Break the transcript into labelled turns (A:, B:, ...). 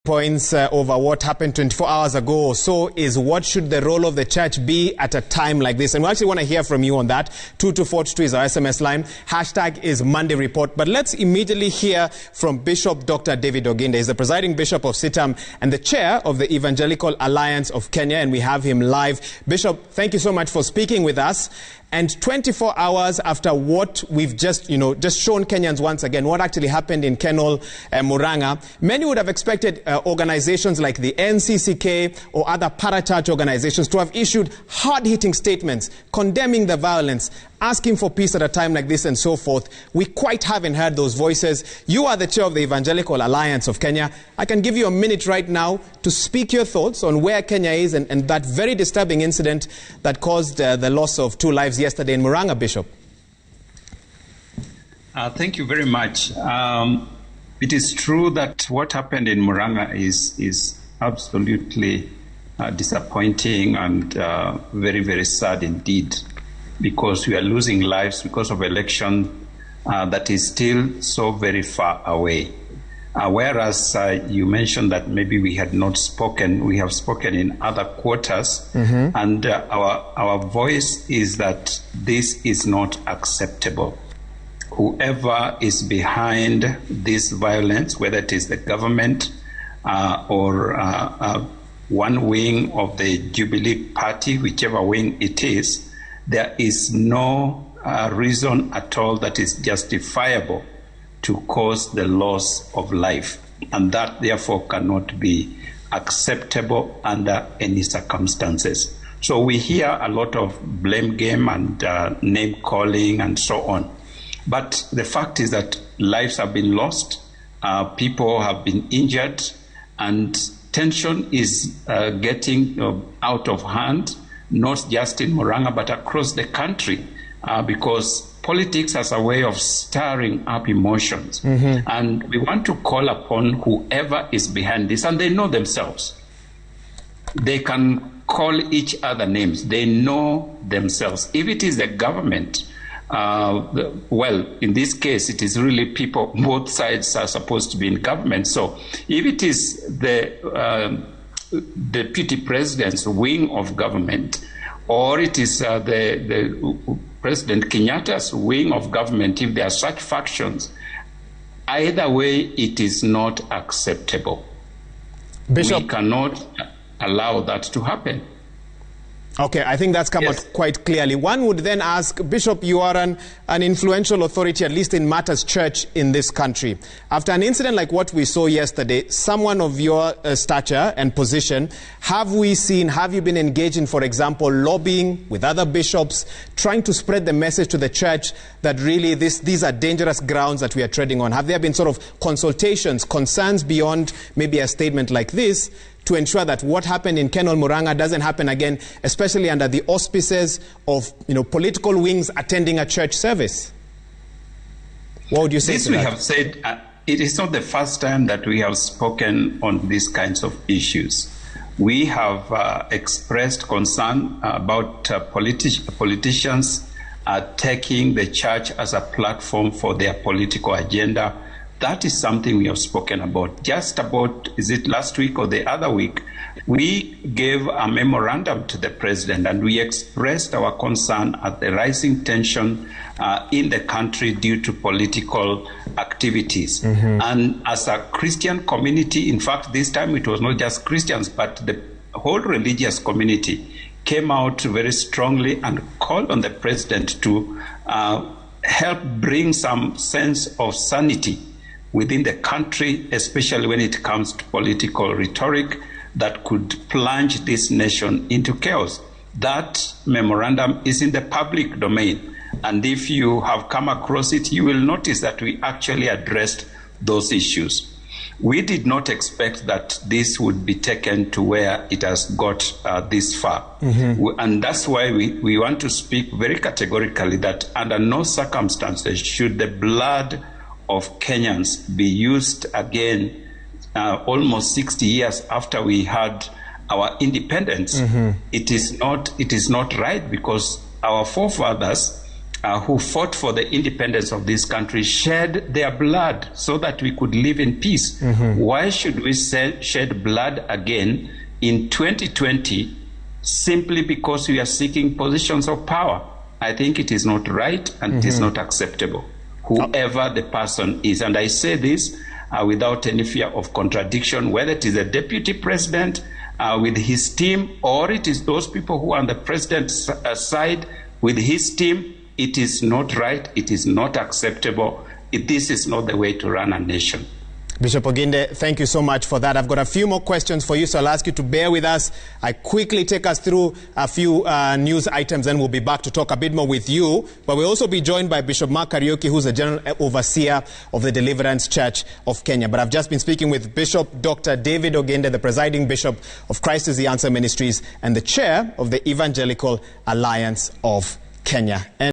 A: points over what happened 24 hours ago or so is what should the role of the church be at a time like this? And we actually want to hear from you on that. 22422 is our SMS line. Hashtag is Monday Report. But let's immediately hear from Bishop Dr. David Oginde. He's the presiding bishop of Sitam and the chair of the Evangelical Alliance of Kenya, and we have him live. Bishop, thank you so much for speaking with us. And 24 hours after what we've just shown Kenyans once again, what actually happened in Kenol, Muranga, many would have expected organizations like the NCCK or other parachurch organizations to have issued hard-hitting statements condemning the violence, asking for peace at a time like this and so forth. We quite haven't heard those voices. You are the chair of the Evangelical Alliance of Kenya. I can give you a minute right now to speak your thoughts on where Kenya is and that very disturbing incident that caused the loss of 2 lives yesterday in Muranga, Bishop.
B: Thank you very much. It is true that what happened in Muranga is absolutely disappointing and very, very sad indeed, because we are losing lives because of election that is still so very far away. Whereas you mentioned that maybe we had not spoken, we have spoken in other quarters, and our voice is that this is not acceptable. Whoever is behind this violence, whether it is the government or one wing of the Jubilee Party, whichever wing it is, there is no reason at all that is justifiable to cause the loss of life. And that therefore cannot be acceptable under any circumstances. So we hear a lot of blame game and name calling and so on. But the fact is that lives have been lost, people have been injured, and tension is getting out of hand, not just in Muranga, but across the country, because politics has a way of stirring up emotions. And we want to call upon whoever is behind this, and they know themselves. They can call each other names. They know themselves. If it is the government, well, in this case, it is really people, both sides are supposed to be in government. So if it is the deputy president's wing of government, or it is the President Kenyatta's wing of government, if there are such factions, either way, it is not acceptable.
A: Bishop,
B: we cannot allow that to happen.
A: Okay, I think that's come out quite clearly. One would then ask, Bishop, you are an influential authority, at least in matters church in this country. After an incident like what we saw yesterday, someone of your stature and position, have you been engaged in, for example, lobbying with other bishops, trying to spread the message to the church that really these are dangerous grounds that we are treading on? Have there been sort of consultations, concerns beyond maybe a statement like this, to ensure that what happened in Kenol Muranga doesn't happen again, especially under the auspices of political wings attending a church service? What would you say to that? We have said
B: it is not the first time that we have spoken on these kinds of issues. We have expressed concern about politicians taking the church as a platform for their political agenda. That is something we have spoken about. Just about, is it last week or the other week, we gave a memorandum to the president and we expressed our concern at the rising tension in the country due to political activities. And as a Christian community, in fact, this time it was not just Christians, but the whole religious community came out very strongly and called on the president to help bring some sense of sanity within the country, especially when it comes to political rhetoric that could plunge this nation into chaos. That memorandum is in the public domain. And if you have come across it, you will notice that we actually addressed those issues. We did not expect that this would be taken to where it has got this far. And that's why we want to speak very categorically that under no circumstances should the blood of Kenyans be used again almost 60 years after we had our independence. It is not right, because our forefathers who fought for the independence of this country shed their blood so that we could live in peace. Why should we shed blood again in 2020 simply because we are seeking positions of power? I think it is not right and it is not acceptable, whoever the person is. And I say this without any fear of contradiction, whether it is a deputy president with his team or it is those people who are on the president's side with his team. It is not right. It is not acceptable. This is not the way to run a nation.
A: Bishop Oginde, thank you so much for that. I've got a few more questions for you, so I'll ask you to bear with us. I quickly take us through a few news items, and we'll be back to talk a bit more with you. But we'll also be joined by Bishop Mark Kariuki, who's the General Overseer of the Deliverance Church of Kenya. But I've just been speaking with Bishop Dr. David Oginde, the presiding Bishop of Christ is the Answer Ministries and the Chair of the Evangelical Alliance of Kenya.